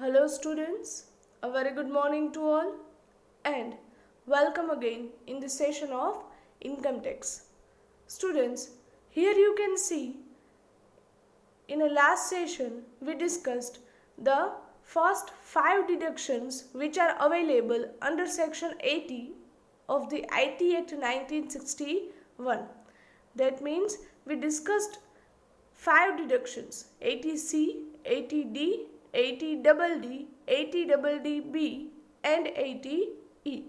Hello, students. A very good morning to all, and welcome again in the session of income tax. Students, here you can see in a last session we discussed the first 5 deductions which are available under section 80 of the IT Act 1961. That means we discussed 5 deductions: 80C, 80D, 80DD, 80DDB and 80E.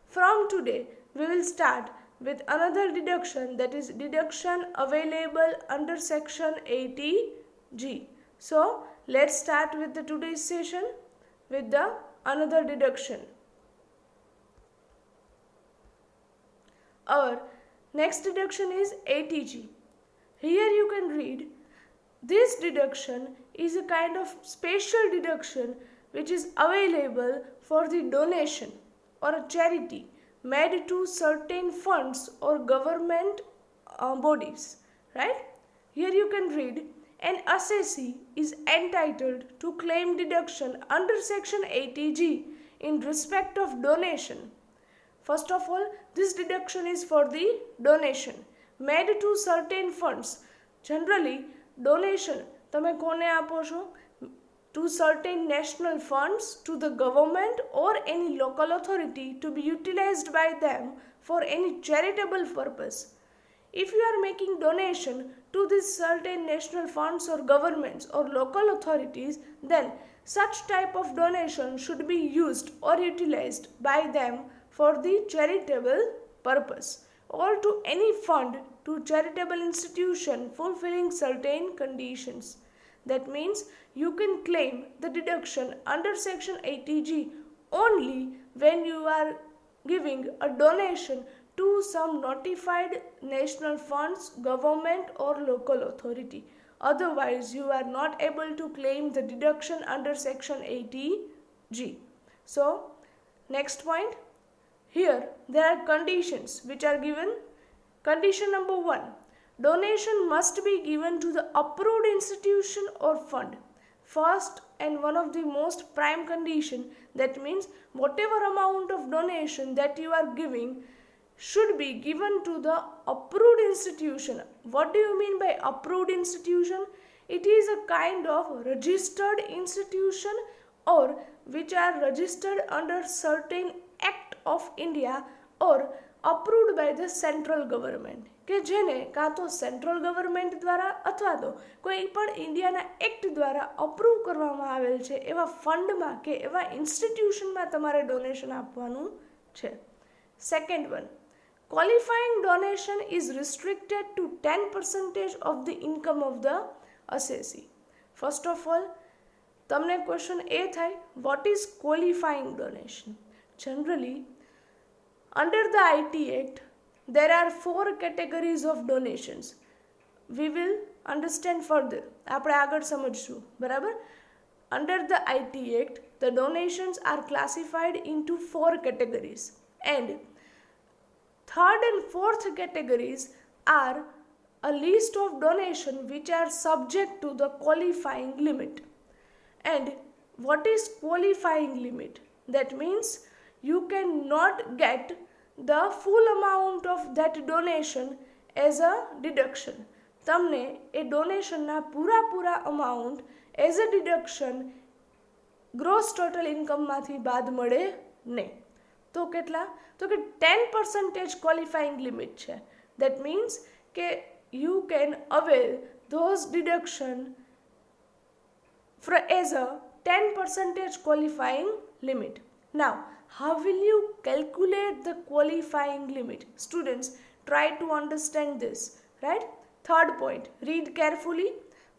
From today we will start with another deduction, that is deduction available under section 80G. So let's start with the today's session with the another deduction. Our next deduction is 80G. Here you can read, this deduction is a kind of special deduction which is available for the donation or a charity made to certain funds or government bodies, right? Here you can read, an assessee is entitled to claim deduction under section 80G in respect of donation. First of all, this deduction is for the donation made to certain funds. Generally, donation તમે કોને આપો છો? To certain national funds, to the government or any local authority to be utilized by them for any charitable purpose. If you are making donation to these certain national funds or governments or local authorities, then such type of donation should be used or utilized by them for the charitable purpose or to any fund to charitable institution fulfilling certain conditions. That means you can claim the deduction under section 80G only when you are giving a donation to some notified national funds, government or local authority. Otherwise, you are not able to claim the deduction under section 80G. So, next point. Here there are conditions which are given. Condition number 1. Donation must be given to the approved institution or fund. First and one of the most prime condition, that means whatever amount of donation that you are giving should be given to the approved institution. What do you mean by approved institution? It is a kind of registered institution or which are registered under certain Act of India or approved by the central government, કે જેને કાં તો central government દ્વારા અથવા તો કોઈ પણ ઇન્ડિયાના એક્ટ દ્વારા અપ્રૂવ કરવામાં આવેલ છે એવા ફંડમાં કે એવા ઇન્સ્ટિટ્યુશનમાં તમારે ડોનેશન આપવાનું છે. Second one, qualifying donation is restricted to 10% of the income of the assessee. First of all, તમને ક્વેશ્ચન એ થાય, what is qualifying donation? Generally, under the IT Act, there are 4 categories of donations. We will understand further. આપણે આગળ સમજશું, બરાબર? Under the IT Act, the donations are classified into 4 categories. And third and fourth categories are a list of donation which are subject to the qualifying limit. And what is qualifying limit? That means you cannot get the full amount of that donation as a deduction. તમને એ ડોનેશનના પૂરા amount as a deduction gross total ઇન્કમમાંથી બાદ મળે નહીં. તો કેટલા? તો કે 10% ક્વોલિફાઈંગ લિમિટ છે. દેટ મીન્સ કે you can avail those deduction as a 10% qualifying limit. Now, how will you calculate the qualifying limit? Students, try to understand this, right? Third point, read carefully.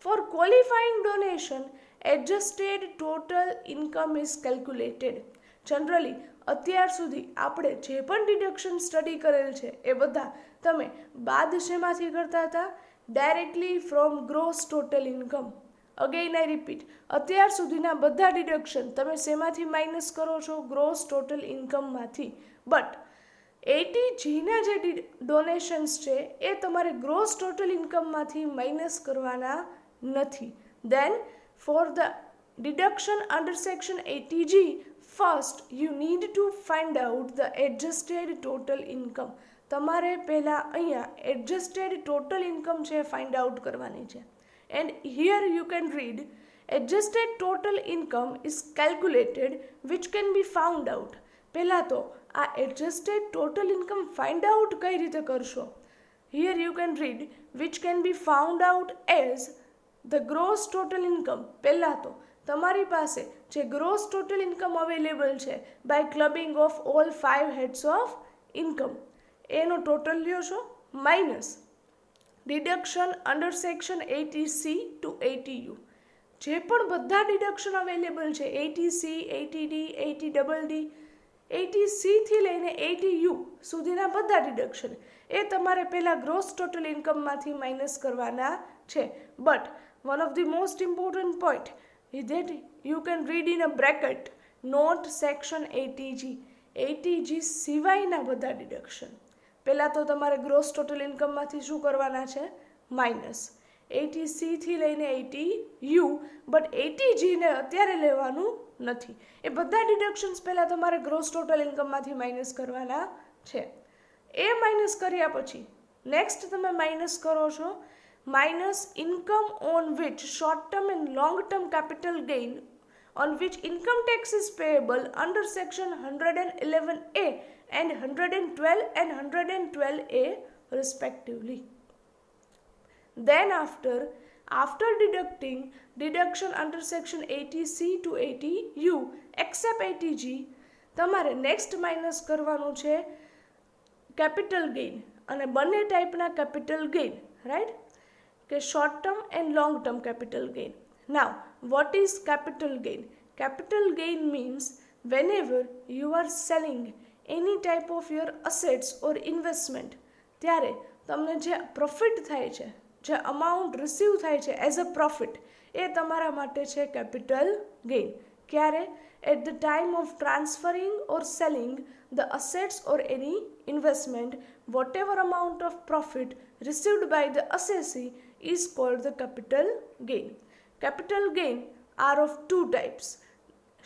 For qualifying donation, adjusted total income is calculated. Generally, અત્યાર સુધી આપણે જે પણ deduction study કરેલ છે એ બધા તમે બાદ શેમાંથી કરતા હતા? Directly from gross total income. Again I repeat, અત્યાર સુધીના બધા ડિડક્શન તમે શેમાંથી માઇનસ કરો છો? ગ્રોસ ટોટલ ઇન્કમમાંથી. બટ 80Gના જે ડોનેશન્સ છે એ તમારે ગ્રોસ ટોટલ ઇન્કમમાંથી માઇનસ કરવાના નથી. દેન for the deduction under section 80G, first you need to find out the adjusted total income. તમારે પહેલા અહીંયા adjusted total income છે find out કરવાની છે. And here you can read adjusted total income is calculated which can be found out. પહેલા તો આ adjusted total income find out કઈ રીતે કરશો? Here you can read which can be found out as the gross total income. પહેલા તો તમારી પાસે જે ગ્રોસ ટોટલ ઇન્કમ અવેલેબલ છે by clubbing of all 5 heads of income એનો ટોટલ લ્યો છો minus deduction under section 80C to 80U. જે પણ બધા ડિડક્શન અવેલેબલ છે 80C, 80D, 80DD, 80C થી લઈને 80U સુધીના બધા ડિડક્શન એ તમારે પહેલાં ગ્રોસ ટોટલ ઇન્કમમાંથી માઇનસ કરવાના છે. But one of the most important point is that you can read in a bracket not section 80G. 80G સિવાયના બધા ડિડક્શન પહેલાં તો તમારે ગ્રોસ ટોટલ ઇન્કમમાંથી શું કરવાના છે? માઇનસ 80C થી લઈને 80U. બટ 80G ને અત્યારે લેવાનું નથી. એ બધા ડિડક્શન્સ પહેલાં તમારે ગ્રોસ ટોટલ ઇન્કમમાંથી માઇનસ કરવાના છે. એ માઇનસ કર્યા પછી નેક્સ્ટ તમે માઇનસ કરો છો minus income on which short term and long term capital gain on which income tax is payable under section 111A and 112 and 112A respectively. Then after deducting deduction under section 80C to 80U except 80G, તમારે next minus કરવાનું છે capital gain અને બંને ટાઈપના capital gain, right? Short term and long term capital gain. Now, what is capital gain? Capital gain means whenever you are selling any type of your assets or investment, ત્યારે તમને જે profit થાય છે, જે amount receive થાય છે as a profit, એ તમારા માટે છે કેપિટલ ગેઇન. ક્યારે? At the time of transferring or selling the assets or any investment, whatever amount of profit received by the assessee is called the capital gain. Capital gain are of two types,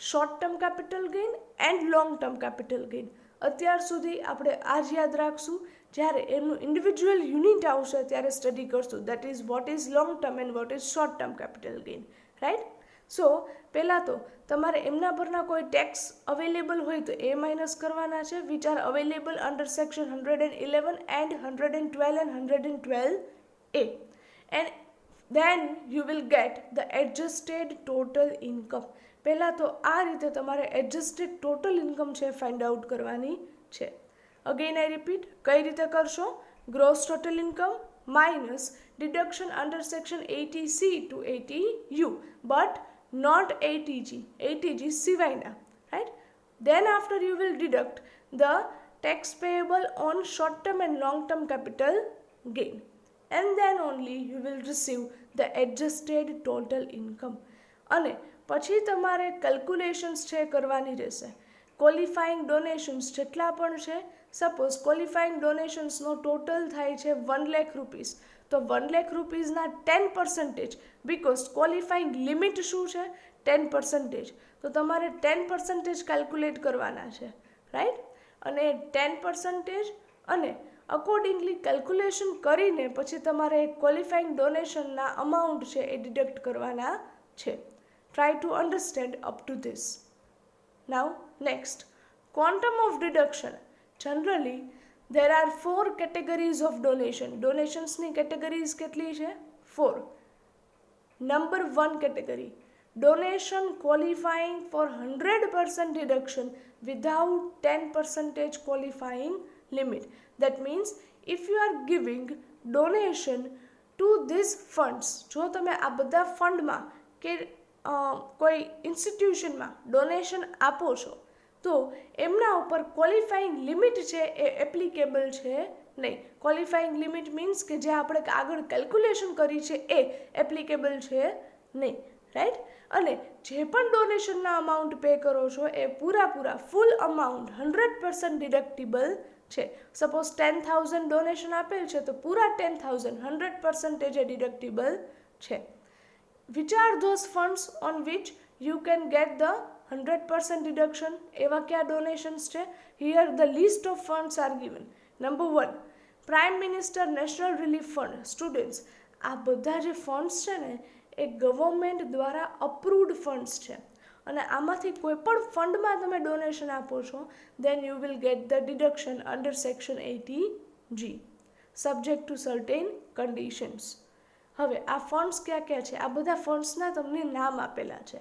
short term capital gain and long term capital gain. અત્યાર સુધી આપણે આ જ યાદ રાખશું, જ્યારે એનું individual unit આવશે ત્યારે સ્ટડી કરશું, that is what is long term and what is short term capital gain, right? So પહેલાં તો તમારે એમના પરના કોઈ ટેક્સ અવેલેબલ હોય તો એ માઇનસ કરવાના છે which are available under section 111 and 112 and 112A. And then you will get the adjusted total income. પહેલાં તો આ રીતે તમારે adjusted total income છે ફાઇન્ડ આઉટ કરવાની છે. અગેન આઈ રિપીટ, કઈ રીતે કરશો? Gross total income minus deduction under section 80C to 80U but not 80G. 80G સિવાયના, right? Then after you will deduct the tax payable on short term and long term capital gain. And then only you will receive the adjusted total income. અને પછી તમારે calculations છે કરવાની રહેશે. Qualifying ડોનેશન્સ જેટલા પણ છે, સપોઝ ક્વોલિફાઈંગ ડોનેશન્સનો ટોટલ થાય છે 1 લાખ રૂપીસ, તો 1 લાખ રૂપીઝના 10%, બિકોઝ ક્વોલિફાઈંગ લિમિટ શું છે? 10%. તો તમારે 10% કેલ્ક્યુલેટ કરવાના છે, રાઈટ? અને 10% અને અકોર્ડિંગલી કેલ્ક્યુલેશન કરીને પછી તમારે ક્વોલિફાઈંગ ડોનેશનના અમાઉન્ટ છે એ ડિડક્ટ કરવાના છે. Try to understand up to this. Now next, quantum of deduction. Generally there are 4 categories of donation. ડોનેશન્સની કેટેગરીઝ કેટલી છે? 4. Number 1 category, donation qualifying for 100% deduction without 10% qualifying limit. That means if you are giving donation to these funds, જો તમે આ બધા ફંડમાં કે કોઈ ઇન્સ્ટિટ્યુશનમાં ડોનેશન આપો છો તો એમના ઉપર ક્વોલિફાઈંગ લિમિટ છે એ એપ્લિકેબલ છે નહીં. ક્વોલિફાઈંગ લિમિટ મીન્સ કે જે આપણે આગળ કેલ્ક્યુલેશન કરી છે એ એપ્લિકેબલ છે નહીં, રાઈટ? અને જે પણ ડોનેશનના અમાઉન્ટ પે કરો છો એ પૂરા ફૂલ અમાઉન્ટ 100% ડિડક્ટિબલ છે. સપોઝ 10,000 ડોનેશન આપેલ છે તો પૂરા 10,000 100% એ ડિડક્ટિબલ છે. Which are those funds on which you can get the 100% deduction. એવા કયા donations છે? Here the list of funds are given. Number 1, Prime Minister National Relief Fund. Students, આ બધા જે ફંડ્સ છે ને એ ગવર્મેન્ટ દ્વારા અપ્રૂવડ ફંડ્સ છે અને આમાંથી કોઈ પણ ફંડમાં તમે ડોનેશન આપો છો then you will get the deduction under section 80G subject to certain conditions. હવે આ ફંડ્સ કયા કયા છે? આ બધા ફંડ્સના તમને નામ આપેલા છે.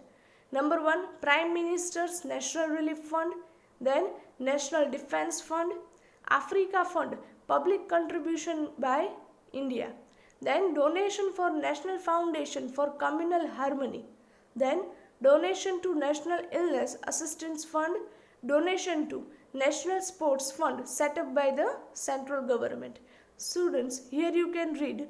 Number 1, Prime Minister's National Relief Fund, then National Defense Fund, Africa Fund, Public Contribution by India, then Donation for National Foundation for Communal Harmony, then Donation to National Illness Assistance Fund, Donation to National Sports Fund set up by the central government. Students, here you can read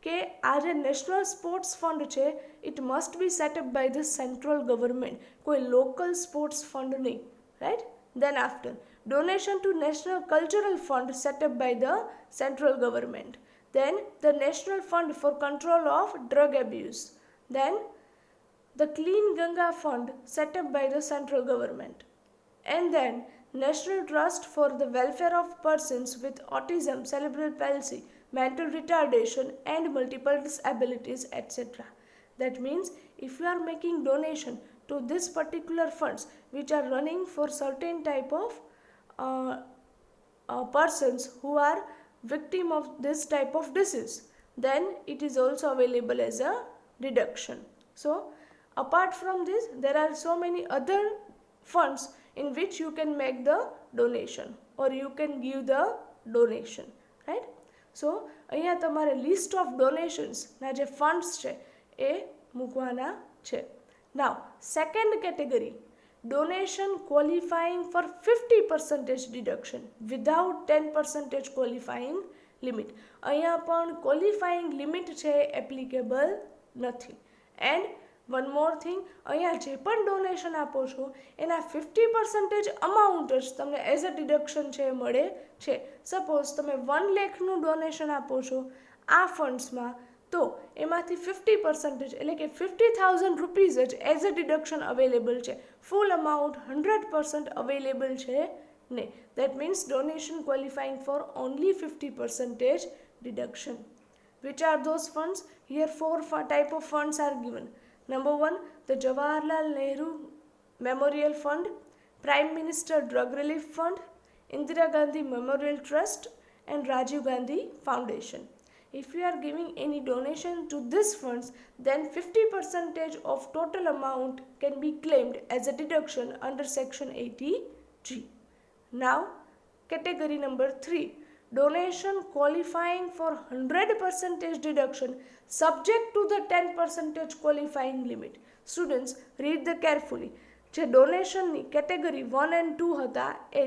કે આ જે national sports fund છે it must be set up by the central government, કોઈ local sports fund નહીં, right. Then after donation to national cultural fund set up by the central government, then the national fund for control of drug abuse, then the clean Ganga fund set up by the central government, and then National Trust for the Welfare of Persons with Autism, Cerebral Palsy, Mental Retardation and Multiple Disabilities, etc. That means if you are making donation to this particular funds which are running for certain type of persons who are victim of this type of disease, then it is also available as a deduction. So apart from this there are so many other funds in which you can make the donation or you can give the donation, right? So અહીંયા તમારે list of ડોનેશન્સના જે funds છે એ મૂકવાના છે. Now second category, donation qualifying for 50% deduction without 10% qualifying limit. અહીંયા પણ qualifying limit છે એપ્લિકેબલ નથી. એન્ડ વન મોર થિંગ, અહીંયા જે પણ ડોનેશન આપો છો એના 50% અમાઉન્ટ જ તમને એઝ અ ડિડક્શન છે મળે છે. સપોઝ તમે 1 લાખનું ડોનેશન આપો છો આ ફંડ્સમાં તો એમાંથી 50% એટલે કે 50,000 રૂપીઝ જ એઝ અ ડિડક્શન અવેલેબલ છે. ફૂલ અમાઉન્ટ 100% અવેલેબલ છે ને. That means donation qualifying four only 50% deduction. Which are those funds? Here 4 type of funds are given. Number 1, the Jawaharlal Nehru Memorial Fund, Prime Minister Drug Relief Fund, Indira Gandhi Memorial Trust and Rajiv Gandhi Foundation. If you are giving any donation to these funds, then 50% of total amount can be claimed as a deduction under section 80G. Now, category number 3, donation qualifying for 100% deduction subject to the 10% qualifying limit. Students, read the carefully. જે ડોનેશનની category 1 and 2 હતા એ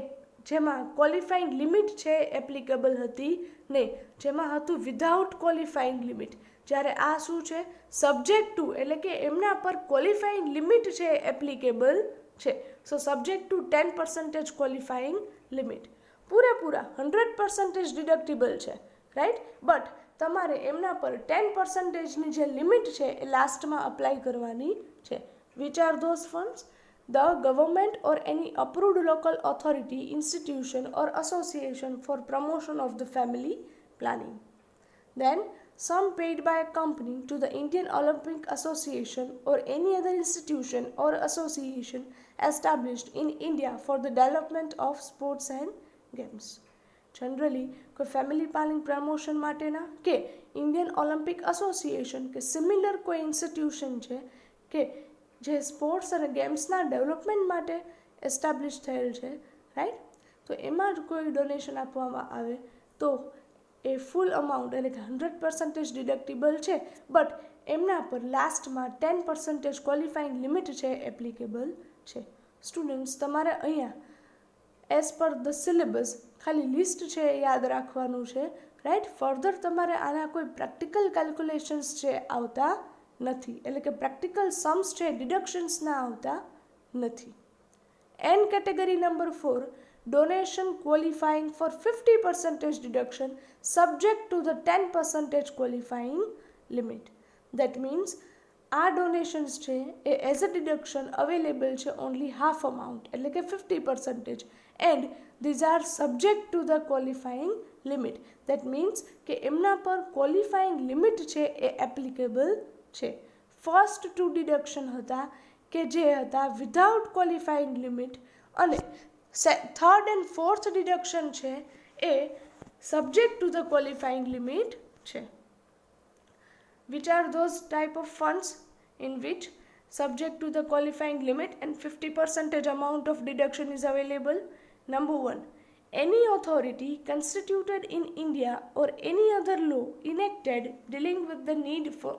જેમાં qualifying limit છે applicable હતી નહીં, જેમાં હતું without qualifying limit. જ્યારે આ શું છે? સબ્જેક્ટ ટુ એટલે કે એમના પર ક્વોલિફાઈંગ લિમિટ છે એપ્લિકેબલ છે. સો સબ્જેક્ટ ટુ 10% ક્વોલિફાઈંગ લિમિટ. પૂરેપૂરા 100% ડિડક્ટિબલ છે, રાઈટ. બટ તમારે એમના પર 10%ની જે લિમિટ છે એ લાસ્ટમાં અપ્લાય કરવાની છે. Which are those funds? The government or any approved local authority, institution or association for promotion of the family planning. Then sum paid by a company to the Indian Olympic Association or any other institution or association established in India for the development of sports and games. Generally કોઈ family planning promotion માટેના કે Indian Olympic association કે similar કોઈ institution છે કે જે sports અને ગેમ્સના development માટે એસ્ટાબ્લિશ થયેલ છે, રાઈટ. તો એમાં જ કોઈ ડોનેશન આપવામાં આવે તો એ ફૂલ અમાઉન્ટ એટલે કે 100% ડિડક્ટિબલ છે. બટ એમના પર લાસ્ટમાં 10% ક્વોલિફાઈંગ લિમિટ છે એપ્લિકેબલ છે. સ્ટુડન્ટ્સ, તમારે અહીંયા એઝ પર ધ સિલેબસ ખાલી લિસ્ટ છે એ યાદ રાખવાનું છે, રાઈટ. ફર્ધર તમારે આના કોઈ પ્રેક્ટિકલ કેલ્ક્યુલેશન્સ છે આવતા નથી, એટલે કે પ્રેક્ટિકલ સમ્સ છે ડિડક્શન્સના આવતા નથી. And category number 4, donation qualifying for 50% deduction subject to the 10% qualifying limit. That means આ ડોનેશન્સ છે એ એઝ અ ડિડક્શન અવેલેબલ છે ઓનલી હાફ અમાઉન્ટ એટલે કે 50% and these are subject to the qualifying limit. That means કે એમના પર qualifying limit છે એ એપ્લિકેબલ છે. ફર્સ્ટ ટુ ડિડક્શન હતા કે જે હતા વિધાઉટ ક્વોલિફાઈંગ લિમિટ અને થર્ડ એન્ડ ફોર્થ ડિડક્શન છે એ subject to the qualifying limit છે. Which are those type of funds in which subject to the qualifying limit and 50% amount of deduction is available? Number 1. Any authority constituted in India or any other law enacted dealing with the need for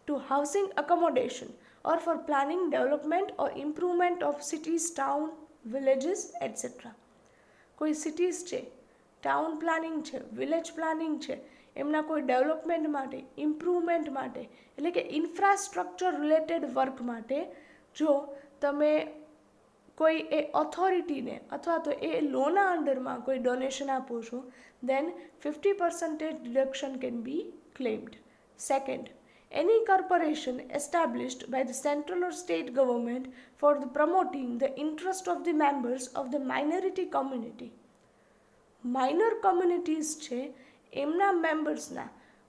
to housing accommodation or for planning development or improvement of cities, town, villages, etc. કોઈ cities છે, town planning છે, village planning છે, એમના કોઈ development માટે, improvement માટે એટલે કે ઇન્ફ્રાસ્ટ્રક્ચર રિલેટેડ વર્ક માટે જો તમે કોઈ એ ઓથોરિટીને અથવા તો એ લોના અંડરમાં કોઈ ડોનેશન આપો છો then 50% deduction can be claimed. Second, any corporation established by the central or state government for the promoting the interest of the members of the minority community. Minor communities છે એમના મેમ્બર્સના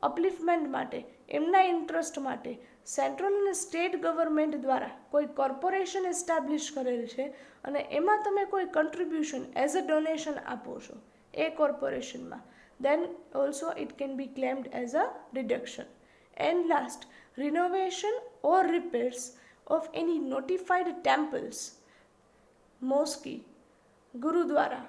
અપલિફમેન્ટ માટે, એમના ઇન્ટરેસ્ટ માટે central અને state government દ્વારા કોઈ corporation establish કરેલ છે અને એમાં તમે કોઈ કન્ટ્રીબ્યુશન એઝ અ ડોનેશન આપો છો એ કોર્પોરેશનમાં then also it can be claimed as a deduction. And last, renovation or repairs of any notified temples, mosque, gurudwara,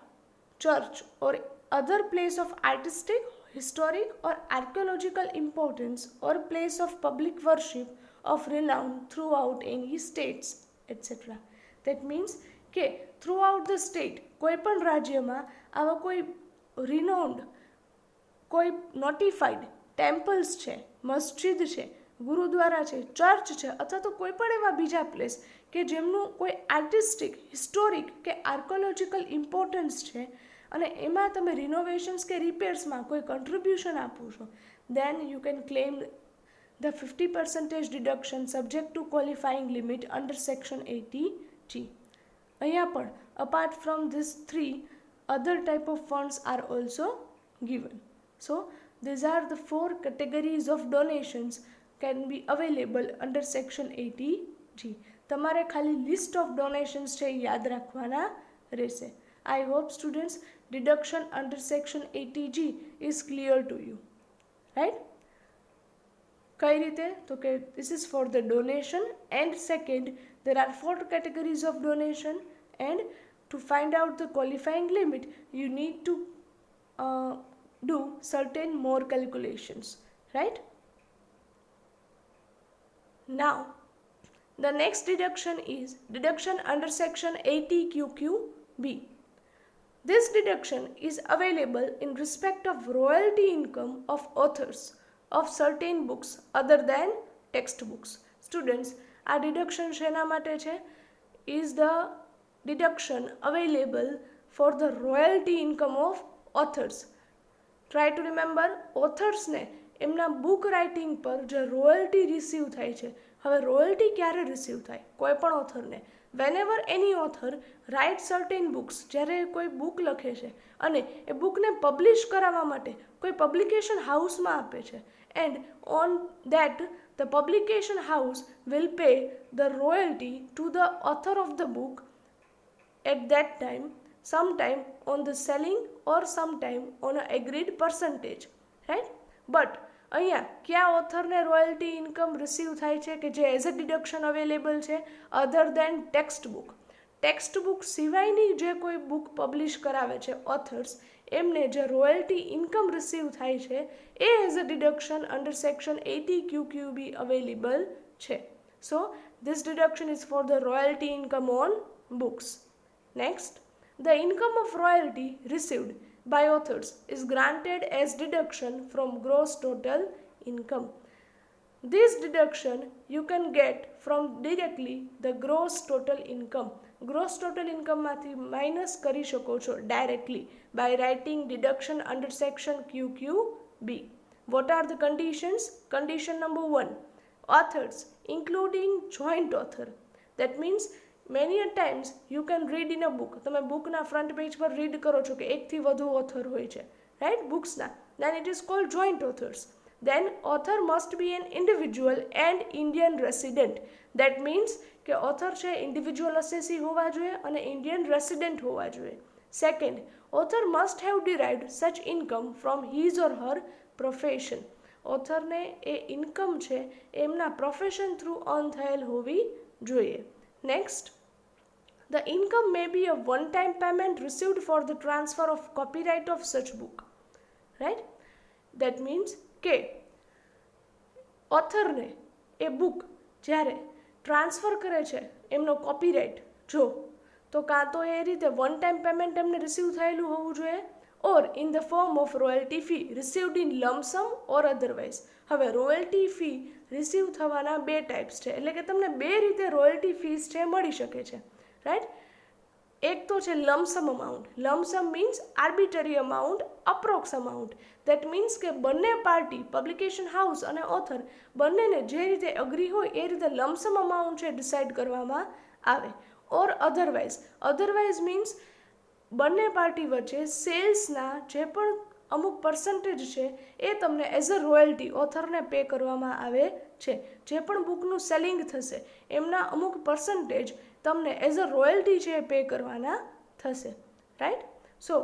church or other place of artistic, historic or archaeological importance or place of public worship of renown throughout any states, etc. That means કે throughout the state કોઈ પણ રાજ્યમાં આવા કોઈ renowned, કોઈ notified temples છે, મસ્જિદ છે, ગુરુદ્વારા છે, ચર્ચ છે અથવા તો કોઈ પણ એવા બીજા પ્લેસ કે જેમનું કોઈ આર્ટિસ્ટિક, હિસ્ટોરિક કે આર્કોલોજીકલ ઇમ્પોર્ટન્સ છે અને એમાં તમે રિનોવેશન્સ કે રિપેર્સમાં કોઈ કન્ટ્રીબ્યુશન આપો છો then you can claim the 50% deduction subject to qualifying limit under section 80G. અહીંયા પણ apart from these three other type of funds are also given. So these are the 4 categories of donations can be available under section 80G. તમારે ખાલી list of donations છે યાદ રાખવાના રહેશે. I hope students deduction under section 80G is clear to you, right? કઈ રીતે તો કે this is for the donation and second there are 4 categories of donation and to find out the qualifying limit you need to do certain more calculations, right? Now the next deduction is deduction under section 80QQB. This deduction is available in respect of royalty income of authors of certain books other than textbooks. Students, આ deduction શેના માટે છે? Is the deduction available for the royalty income of authors. Try to remember, authors ને એમના book writing પર જે royalty receive થાય છે, હવે રોયલ્ટી ક્યારે રિસીવ થાય? કોઈ પણ ઓથરને whenever any author writes certain books, જ્યારે કોઈ બુક લખે છે અને એ બુકને પબ્લિશ કરાવવા માટે કોઈ પબ્લિકેશન હાઉસમાં આપે છે and on that the publication house will pay the royalty to the author of the book at that time, sometime on the selling or sometime on an agreed percentage, right? But અહીંયા કયા ઓથરને royalty income receive થાય છે કે જે as a deduction available છે અધર દેન text book? Text book સિવાયની જે કોઈ બુક પબ્લિશ કરાવે છે ઓથર્સ એમને જે રોયલ્ટી ઇન્કમ રિસીવ થાય છે એ as a deduction under section 80QQB available છે. So this deduction is for the royalty income on books. Next, the income of royalty received by authors is granted as deduction from gross total income. This deduction you can get from directly the gross total income. Gross total income માંથી minus કરી શકો છો directly by writing deduction under section QQB. What are the conditions? Condition number 1. Authors including joint author. That means many a times you can read in a book. તમે બુકના front page પર read કરો છો કે એકથી વધુ author હોય છે, right, બુક્સના. Then it is called joint authors. Then author must be an individual and Indian resident. That means કે author છે ઇન્ડિવિજ્યુઅલ અસેસી હોવા જોઈએ અને ઇન્ડિયન રેસિડેન્ટ હોવા જોઈએ. Second, author must have derived such income from his or her profession. ઓથરને એ income છે એમના પ્રોફેશન થ્રુ અર્ન થયેલ હોવી જોઈએ. Next, the income may be a one-time payment received for the transfer of copyright of such book. Right? That means કે ઓથરને એ book જ્યારે transfer કરે છે એમનો કોપીરાઇટ જો, તો કાં તો એ રીતે વન ટાઈમ પેમેન્ટ એમને રિસીવ થયેલું હોવું જોઈએ, or in the form of royalty fee received in lump sum or otherwise. હવે રોયલ્ટી ફી રિસીવ થવાના બે ટાઈપ્સ છે, એટલે કે તમને બે રીતે રોયલ્ટી ફીસ છે મળી શકે છે, રાઈટ. એક તો છે lump sum amount. Lump sum means arbitrary amount, approx amount. That means કે બંને પાર્ટી, પબ્લિકેશન હાઉસ અને ઓથર, બંનેને જે રીતે અગ્રી હોય એ રીતે લમસમ અમાઉન્ટ છે ડિસાઇડ કરવામાં આવે. ઓર અધરવાઇઝ. અધરવાઇઝ મીન્સ બંને પાર્ટી વચ્ચે સેલ્સના જે પણ અમુક પર્સન્ટેજ છે એ તમને એઝ અ રોયલ્ટી ઓથરને પે કરવામાં આવે છે. જે પણ બુકનું સેલિંગ થશે એમના અમુક પર્સન્ટેજ તમને એઝ અ રોયલ્ટી છે એ પે કરવાના થશે, રાઈટ. સો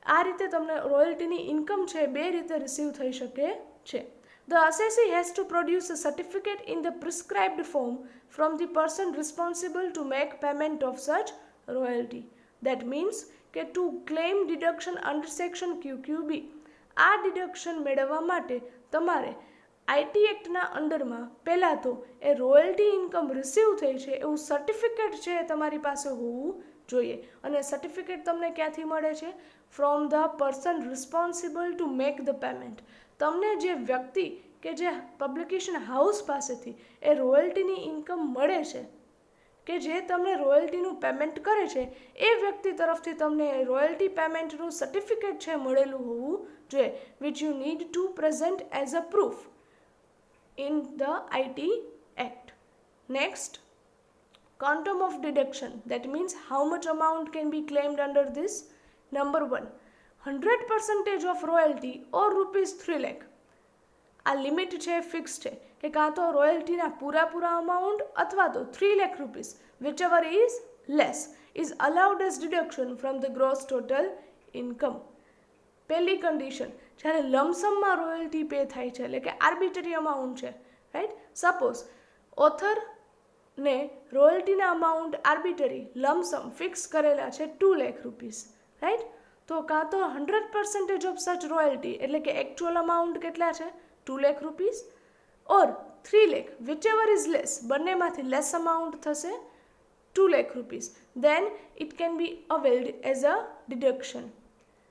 આ રીતે તમને રોયલ્ટીની ઇન્કમ છે બે રીતે રિસીવ થઈ શકે છે. The assessee has to produce a certificate in the prescribed form from the person responsible to make payment of such royalty. That means કે to claim deduction under section QQB. આ deduction મેળવવા માટે તમારે IT એક્ટના અંડરમાં પહેલાં તો એ royalty income receive થઈ છે એવું સર્ટિફિકેટ છે એ તમારી પાસે હોવું જોઈએ. અને સર્ટિફિકેટ તમને ક્યાંથી મળે છે? From the person responsible to make the payment. તમને જે વ્યક્તિ કે જે પબ્લિકેશન હાઉસ પાસેથી એ રોયલ્ટીની ઇન્કમ મળે છે, કે જે તમને રોયલ્ટીનું પેમેન્ટ કરે છે, એ વ્યક્તિ તરફથી તમને રોયલ્ટી પેમેન્ટનું સર્ટિફિકેટ છે મળેલું હોવું જોઈએ, which you need to present as a proof in the IT Act. Next, quantum of deduction. That means how much amount can be claimed under this. Number 1, 100% of royalty or rupees 3 lakh. આ limit છે fix છે કે કાં તો રોયલ્ટીના પૂરા amount અથવા તો 3 lakh rupees, whichever is less, is allowed as deduction from the gross total income. પહેલી કન્ડિશન, જ્યારે લમસમમાં રોયલ્ટી પે થાય છે, એટલે કે આર્બિટરી અમાઉન્ટ છે, રાઈટ. સપોઝ ઓથરને રોયલ્ટીના અમાઉન્ટ આર્બિટરી લમસમ ફિક્સ કરેલા છે 2 લાખ રૂપીસ, રાઈટ. તો કાં તો 100% ઓફ સચ રોયલ્ટી, એટલે કે એકચ્યુઅલ અમાઉન્ટ કેટલા છે 2 lakh rupees, or 3 lakh, whichever is less, બંનેમાંથી લેસ અમાઉન્ટ થશે 2 lakh rupees. Then it can be availed as a deduction.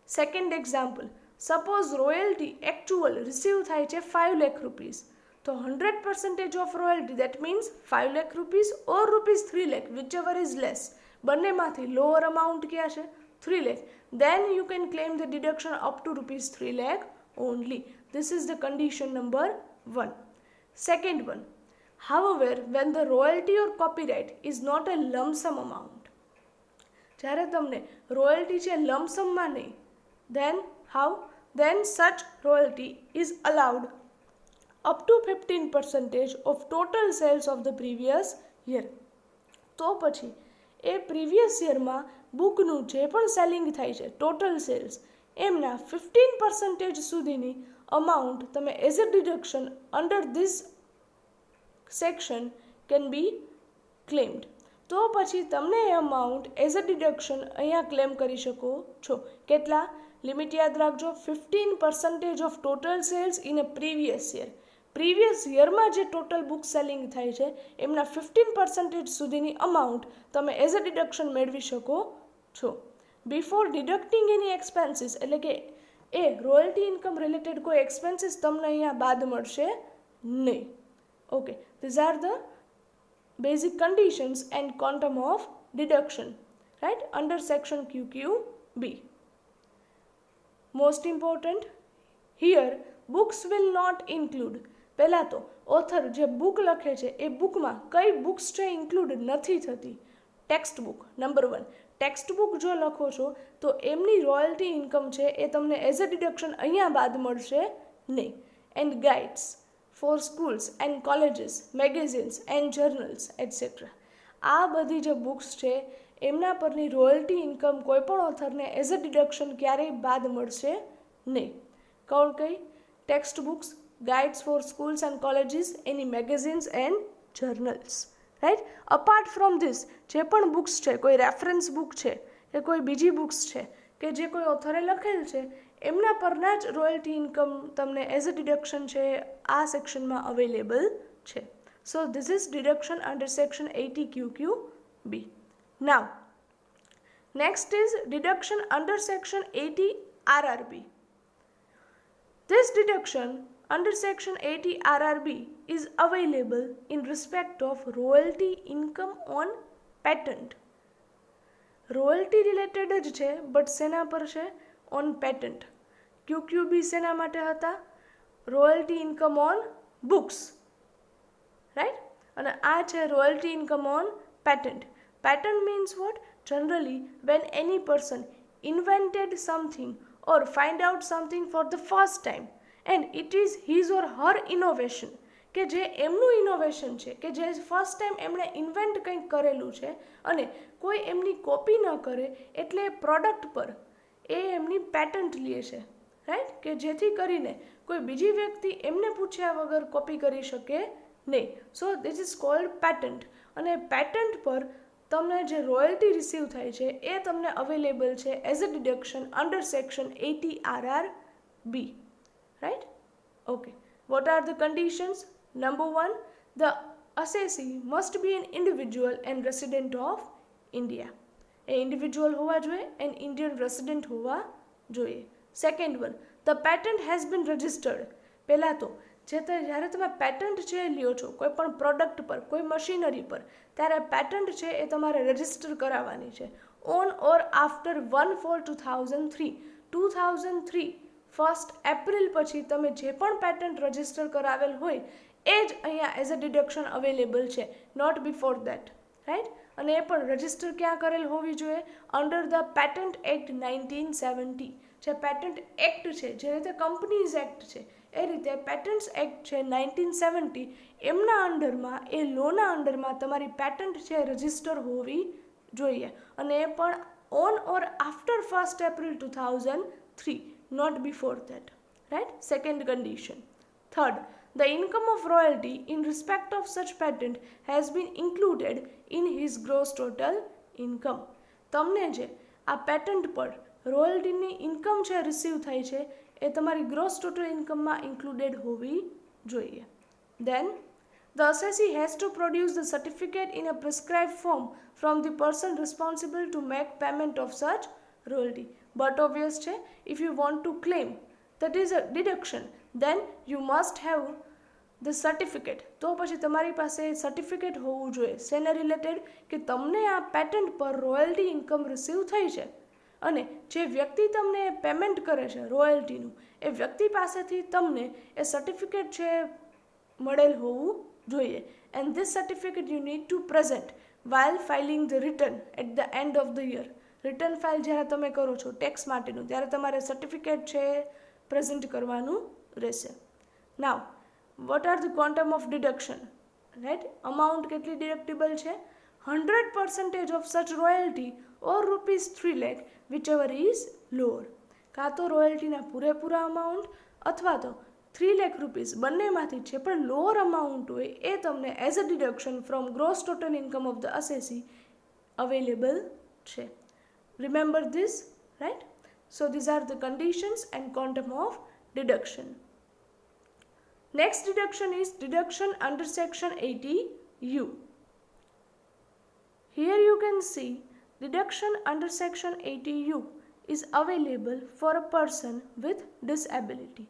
Second example, suppose royalty actual receive થાય છે 5 lakh rupees. તો 100% of royalty, that means 5 lakh rupees or rupees 3 lakh, whichever is less. બંનેમાંથી lower amount ક્યાં છે 3 lakh. Then you can claim the deduction up to rupees 3 lakh only. This is the condition number 1. Second one, however, when the royalty or copyright is not a lump sum amount, જ્યારે તમને royalty છે લમસમમાં નહીં, then how? Then such royalty is allowed up to 15% of total sales of the previous year. તો પછી એ previous યરમાં બુકનું જે પણ selling થાય છે ટોટલ સેલ્સ એમના 15% સુધીની અમાઉન્ટ તમે as a deduction under this section can be claimed. તો પછી તમને એ અમાઉન્ટ એઝ અ ડિડક્શન અહીંયા ક્લેમ કરી શકો છો. કેટલા? લિમિટ યાદ રાખજો, 15% of total sales in a previous year. Previous યરમાં જે ટોટલ બુક સેલિંગ થાય છે એમના 15% સુધીની અમાઉન્ટ તમે એઝ અ ડિડક્શન મેળવી શકો છો. બિફોર ડિડક્ટિંગ એની એક્સપેન્સીસ, એટલે કે એ રોયલ્ટી ઇન્કમ રિલેટેડ કોઈ એક્સપેન્સીસ તમને અહીંયા બાદ મળશે નહીં. Okay, these are the basic conditions and quantum of deduction, right, under section QQB. Most important, here books will not include. પહેલાં તો ઓથર જે બુક લખે છે એ બુકમાં કઈ બુક્સ છે ઇન્ક્લુડ નથી થતી. Text book number 1. Text book જો લખો છો તો એમની રોયલ્ટી ઇન્કમ છે એ તમને એઝ અ ડિડક્શન અહીંયા બાદ મળશે નહીં. And guides for schools and colleges, magazines and journals etcetera. આ બધી જે બુક્સ છે એમના પરની રોયલ્ટી ઇન્કમ કોઈપણ ઓથરને એઝ અ ડિડક્શન ક્યારેય બાદ મળશે નહીં. કોણ કઈ? Text books, guides for schools and colleges, any magazines and journals. Right. Apart from this જે પણ બુક્સ છે, કોઈ રેફરન્સ બુક છે કે કોઈ બીજી બુક્સ છે કે જે કોઈ ઓથરે લખેલ છે એમના પરના જ રોયલ્ટી ઇન્કમ તમને એઝ અ ડિડક્શન છે આ સેક્શનમાં અવેલેબલ છે. So this is deduction under section 80QQB. Now next is deduction under section 80 RRB. This deduction under section 80 RRB is available in respect of royalty income on patent. Royalty related જ છે but શેના પર છે? On patent. QQB શેના માટે હતા? Royalty income on books. Right. અને આ છે royalty income on patent. Patent means what? Generally when any person invented something or find out something for the first time and it is his or her innovation, કે જે એમનું innovation છે, કે જે first time એમણે invent કંઈક કરેલું છે અને કોઈ એમની કોપી ન કરે એટલે એ પ્રોડક્ટ પર એ એમની પેટન્ટ લે છે. રાઈટ. કે જેથી કરીને કોઈ બીજી વ્યક્તિ એમને પૂછ્યા વગર કોપી કરી શકે નહીં. So this is called patent. અને પેટન્ટ પર તમને જે રોયલ્ટી રિસીવ થાય છે એ તમને અવેલેબલ છે as a deduction under section 80 RRB. Right. Okay. What are the conditions? Number 1, the assessee must be an individual and resident of India. A individual હોવા જોઈએ એન્ડ ઇન્ડિયન રેસિડેન્ટ હોવા જોઈએ. Second one, the patent has been registered. પહેલાં તો જ્યારે તમે patent છે લ્યો છો કોઈ પણ પ્રોડક્ટ પર, કોઈ મશીનરી પર, ત્યારે પેટન્ટ છે એ તમારે રજિસ્ટર કરાવવાની છે ઓન ઓર આફ્ટર 1/4/2003. 2003 1 એપ્રિલ પછી તમે જે પણ પેટન્ટ રજિસ્ટર કરાવેલ હોય એ જ અહીંયા એઝ અ ડિડક્શન અવેલેબલ છે, નોટ બિફોર દેટ. રાઈટ. અને એ પણ રજિસ્ટર ક્યાં કરેલ હોવી જોઈએ? Under the patent act 1970. જે પેટન્ટ એક્ટ છે, જે રીતે કંપનીઝ એક્ટ છે એ રીતે પેટન્ટ્સ એક્ટ છે 1970, એમના અંડરમાં, એ લોના અંડરમાં તમારી પેટન્ટ છે રજિસ્ટર હોવી જોઈએ. અને એ પણ on or after 1 April 2003, not before that. Right. Second condition. Third, the income of royalty in respect of such patent has been included in his gross total income. તમને જે આ પેટન્ટ પર રોયલ્ટીની income છે receive થાય છે એ તમારી gross total ઇન્કમમાં included હોવી જોઈએ. Then the assessee has to produce the certificate in a prescribed form from the person responsible to make payment of such royalty. But obvious છે, if you want to claim that is a deduction, then you must have the certificate. તો પછી તમારી પાસે certificate હોવું જોઈએ. શેને related? કે તમને આ પેટન્ટ પર રોયલ્ટી ઇન્કમ રિસીવ થઈ છે અને જે વ્યક્તિ તમને પેમેન્ટ કરે છે રોયલ્ટીનું, એ વ્યક્તિ પાસેથી તમને એ સર્ટિફિકેટ છે મળેલ હોવું જોઈએ. And this certificate you need to present while filing the return at the end of the year. Return file જ્યારે તમે કરો છો ટેક્સ માટેનું ત્યારે તમારે સર્ટિફિકેટ છે પ્રેઝન્ટ કરવાનું રહેશે. નાવ what are the quantum of deduction? Right. Amount કેટલી ડિડક્ટેબલ છે? 100% ઓફ સચ royalty or ₹3 lakh which ever is lower. કાં તો રોયલ્ટીના પૂરેપૂરા અમાઉન્ટ અથવા તો ₹3 lakh બંનેમાંથી જે પણ લોઅર અમાઉન્ટ હોય એ તમને as a deduction from gross total income of the assessee available છે. Remember this, right? So these are the conditions and quantum of deduction. Next deduction is deduction under section 80U. Here you can see deduction under section 80U is available for a person with disability.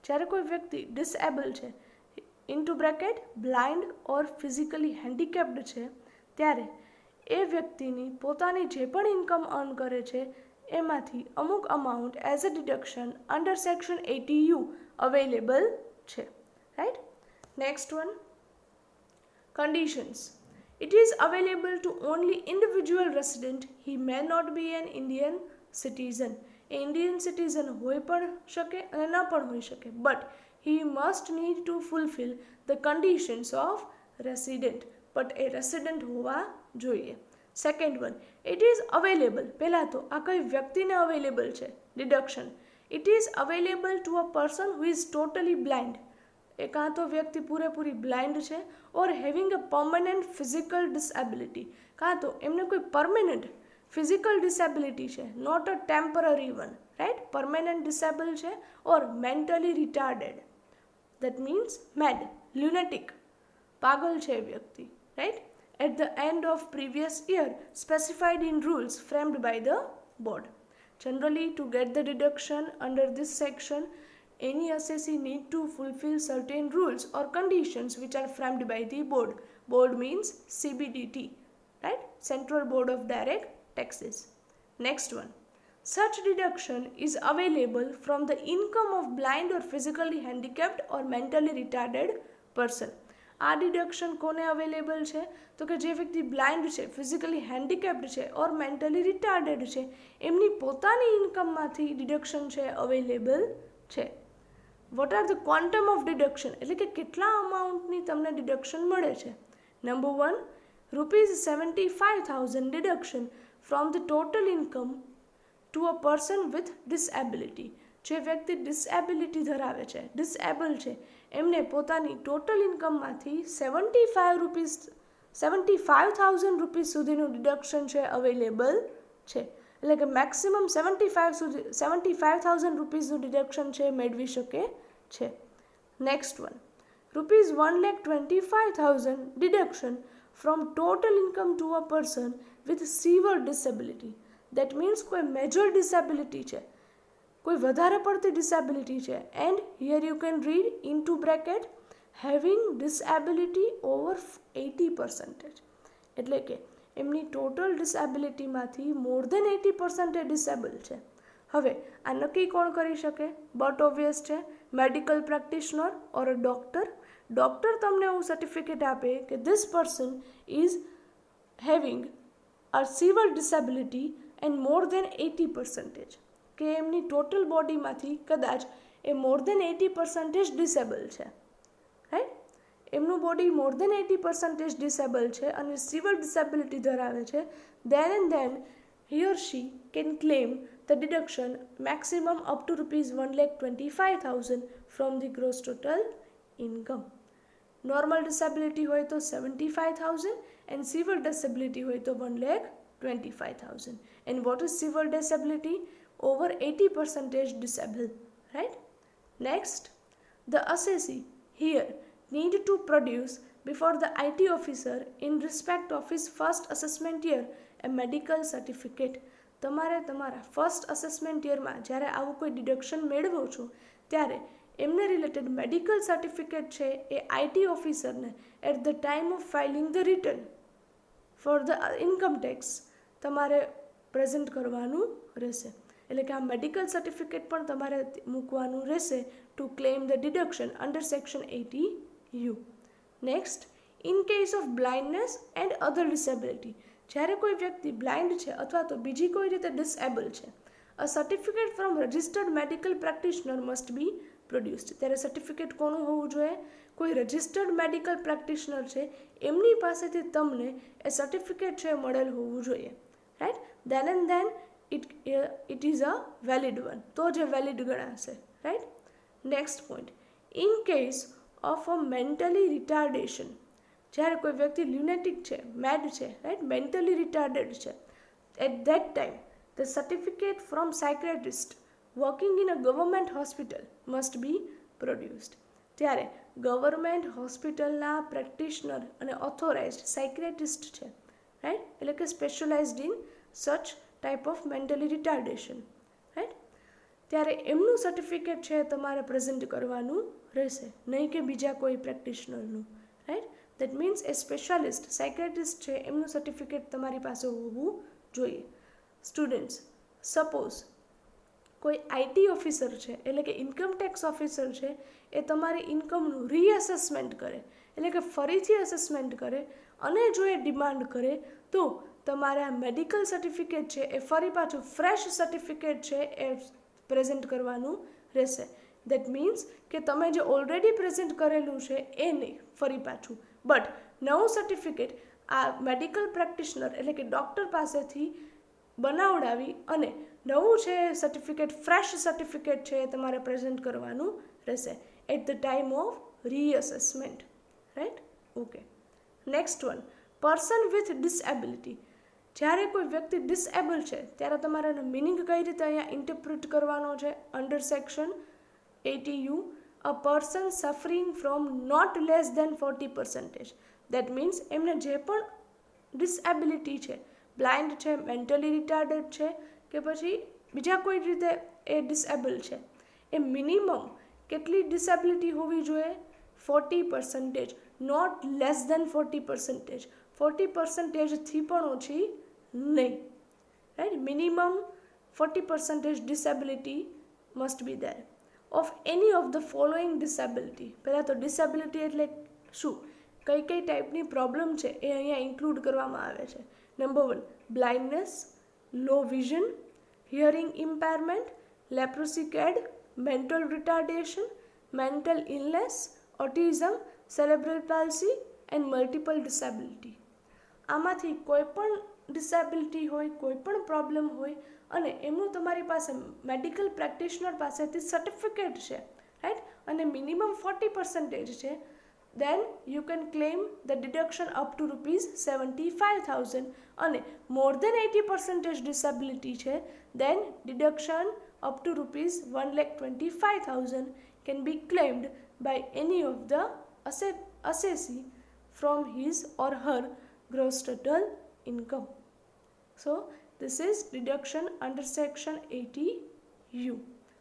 જ્યારે કોઈ વ્યક્તિ disable છે, into bracket blind ઓર physically handicapped છે, ત્યારે એ વ્યક્તિની પોતાની જે પણ ઇન્કમ અર્ન કરે છે એમાંથી અમુક amount as a deduction under section 80U available છે. Right. Next one, conditions. It is available to only individual resident. He may not be an Indian citizen. Indian citizen હોઈ પણ શકે અને ન પણ હોઈ શકે, but he must need to fulfill the conditions of resident. but A resident હોવા જોઈએ. Second one, it is available. પહેલા તો આ કઈ વ્યક્તિને અવેલેબલ છે? Deduction. It is available to a person who is totally blind. એ કાં તો વ્યક્તિ પૂરેપૂરી બ્લાઇન્ડ છે, or having a permanent physical disability, કાં તો એમને કોઈ પરમેનન્ટ ફિઝિકલ ડિસેબિલિટી છે, not a temporary one, right. Permanent disable છે, or mentally retarded, that means mad, lunatic, પાગલ છે એ વ્યક્તિ, right. At the end of previous year specified in rules framed by the board. Generally, to get the deduction under this section, any assessee need to fulfill certain rules or conditions which are framed by the board. Board means CBDT, right? Central Board of Direct Taxes. Next one. Such deduction is available from the income of blind or physically handicapped or mentally retarded person. આ deduction કોને available છે? તો કે જે વ્યક્તિ blind છે, physically handicapped છે or mentally retarded છે, એમની પોતાની ઇન્કમમાંથી ડિડક્શન છે અવેલેબલ છે. What are the quantum of deduction, એટલે કે કેટલા અમાઉન્ટની તમને ડિડક્શન મળે છે? Number one, ₹75,000 deduction from the total income to a person with disability. જે વ્યક્તિ ડિસએબિલિટી ધરાવે છે, ડિસએબલ છે, એમને પોતાની ટોટલ ઇન્કમમાંથી ₹75,000 સુધીનું ડિડક્શન છે અવેલેબલ છે. એટલે કે મેક્સિમમ 75,000 ડિડક્શન છે મેળવી શકે છે. Next one, ₹1,25,000 deduction from total income to a person with severe disability. That means કોઈ મેજર ડિસેબિલિટી છે, કોઈ વધારે પડતી ડિસેબિલિટી છે, and here you can read into bracket having disability over 80%. એટલે કે એમની ટોટલ ડિસેબિલિટીમાંથી મોર દેન 80% ડિસેબલ છે. હવે આ નક્કી કોણ કરી શકે? બટ ઓબ્વિયસ છે, medical practitioner or a doctor. Doctor તમને એવું સર્ટિફિકેટ આપે કે this person is having a severe disability and more than 80%, કે એમની ટોટલ બોડીમાંથી કદાચ એ મોર દેન 80% ડિસેબલ છે, રાઈટ. એમનું બોડી મોર દેન 80% ડિસેબલ છે અને સિવિયર ડિસેબિલિટી ધરાવે છે, then and then he or she can claim the deduction maximum up to ₹1,25,000 from the gross total income. Normal disability હોય તો 75,000 and severe disability હોય તો 1,25,000. And what is severe disability? Over 80% disabled, right? Next, the assessee here need to produce before the IT officer in respect of his first assessment year a medical certificate. તમારે તમારા first assessment યરમાં જ્યારે આવું કોઈ deduction મેળવો છો ત્યારે એમને related medical certificate છે એ IT ઓફિસરને at the time of filing the return for the income tax તમારે પ્રેઝન્ટ કરવાનું રહેશે. એટલે કે આ મેડિકલ સર્ટિફિકેટ પણ તમારે મૂકવાનું રહેશે to claim the deduction under section 80U. Next, in case of blindness and other disability, જ્યારે કોઈ વ્યક્તિ બ્લાઇન્ડ છે અથવા તો બીજી કોઈ રીતે ડિસએબલ છે, a certificate from registered medical practitioner must be produced. ત્યારે સર્ટિફિકેટ કોનું હોવું જોઈએ? કોઈ રજિસ્ટર્ડ મેડિકલ પ્રેક્ટિશનર છે એમની પાસેથી તમને એ સર્ટિફિકેટ છે મળેલ હોવું જોઈએ, right. Then and then it is a valid one, તો જે વેલિડ ગણાશે, right. Next point, in case of a mentally retardation, જ્યારે કોઈ વ્યક્તિ લ્યુનેટિક છે, મેડ છે, રાઈટ, મેન્ટલી રિટાર્ડેડ છે, at that time the certificate from psychiatrist working in a government hospital must be produced. ત્યારે ગવર્મેન્ટ હોસ્પિટલના practitioner અને authorised psychiatrist છે, રાઈટ, એટલે કે specialised in such type of mentally retardation, right. ત્યારે એમનું certificate છે તમારે પ્રેઝન્ટ કરવાનું રહેશે, નહીં કે બીજા કોઈ પ્રેક્ટિશનરનું, રાઈટ. દેટ મીન્સ એ સ્પેશિયાલિસ્ટ સાયક્રેટિસ્ટ છે એમનું સર્ટિફિકેટ તમારી પાસે હોવું જોઈએ. સ્ટુડન્ટ્સ, સપોઝ કોઈ આઈટી ઓફિસર છે એટલે કે ઇન્કમ ટેક્સ ઓફિસર છે એ તમારી ઇન્કમનું રીઅસેસમેન્ટ કરે એટલે કે ફરીથી અસેસમેન્ટ કરે અને જો એ ડિમાન્ડ કરે તો તમારે આ મેડિકલ સર્ટિફિકેટ છે એ ફરી પાછું ફ્રેશ સર્ટિફિકેટ છે એ પ્રેઝન્ટ કરવાનું રહેશે. દેટ મીન્સ કે તમે જે ઓલરેડી પ્રેઝન્ટ કરેલું છે એ નહીં ફરી પાછું, બટ નવું સર્ટિફિકેટ આ મેડિકલ પ્રેક્ટિશનર એટલે કે ડૉક્ટર પાસેથી બનાવડાવી અને નવું છે સર્ટિફિકેટ ફ્રેશ સર્ટિફિકેટ છે એ તમારે પ્રેઝન્ટ કરવાનું રહેશે at the time of reassessment. Right? Okay. Next one, person with disability. જ્યારે કોઈ વ્યક્તિ ડિસએબલ છે ત્યારે તમારે એનો મિનિંગ કઈ રીતે અહીંયા ઇન્ટરપ્રિટ કરવાનો છે? Under section 80U, a person suffering from not less than 40%. That means એમને જે પણ ડિસએબિલિટી છે, બ્લાઇન્ડ છે, મેન્ટલી રિટાર્ડેડ છે કે પછી બીજા કોઈ રીતે એ ડિસેબલ છે, એ મિનિમમ કેટલી ડિસેબિલિટી હોવી જોઈએ? 40%, નોટ લેસ દેન 40%. 40%થી પણ ઓછી નહીં. Right? Minimum 40% disability must be there of any of the following disability. પહેલાં તો ડિસેબિલિટી એટલે શું, કઈ કઈ ટાઈપની પ્રોબ્લેમ છે એ અહીંયા ઇન્ક્લુડ કરવામાં આવે છે. Number 1, blindness, low vision, hearing impairment, leprosy cured, mental retardation, mental illness, autism, cerebral palsy and multiple disability. આમાંથી કોઈ પણ ડિસેબિલિટી હોય, કોઈ પણ પ્રોબ્લેમ હોય અને એમનું તમારી પાસે મેડિકલ પ્રેક્ટિશનર પાસેથી સર્ટિફિકેટ છે, રાઈટ, અને મિનિમમ 40% છે, then you can claim the deduction up to ₹75,000 અને more than 80% disability છે then deduction up to ₹1,25,000 can be claimed by any of the assessee from his or her gross total income. So this is deduction under section 80U.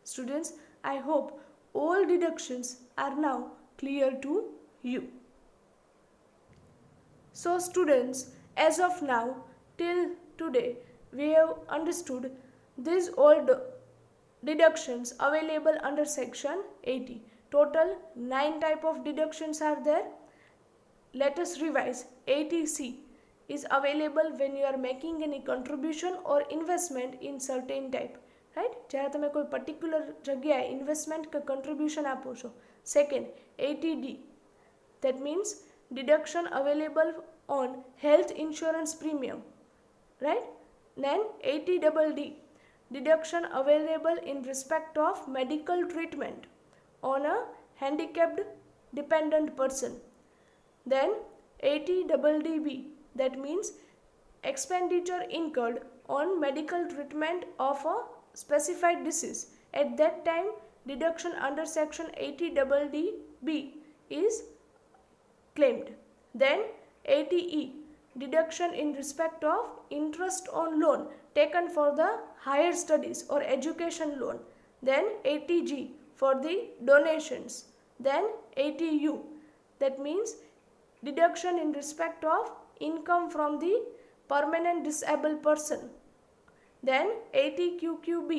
Students, I hope all deductions are now clear to you. So students, as of now till today we have understood these all deductions available under section 80. Total 9 type of deductions are there. Let us revise. 80C is available when you are making any contribution or investment in certain type. Right? જ્યારે તમે કોઈ particular જગ્યાએ investment કે contribution આપો છો. Second, 80D. That means deduction available on health insurance premium, right? Then 80DD, deduction available in respect of medical treatment on a handicapped dependent person. Then 80DDB, that means expenditure incurred on medical treatment of a specified disease. At that time, deduction under section 80DDB is claimed. Then 80E, deduction in respect of interest on loan taken for the higher studies or education loan. Then 80G for the donations. Then 80U, that means deduction in respect of income from the permanent disabled person. Then 80QQB,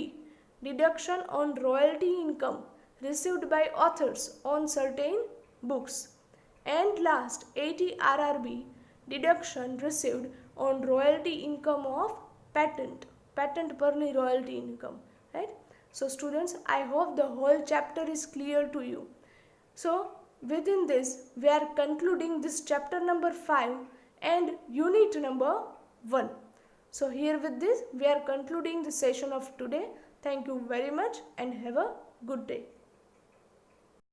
deduction on royalty income received by authors on certain books. And last, 80RRB, deduction received on royalty income of patent perni royalty income, right? So students, I hope the whole chapter is clear to you. So within this, we are concluding this chapter number 5 and unit number 1. So here with this, we are concluding the session of today. Thank you very much and have a good day.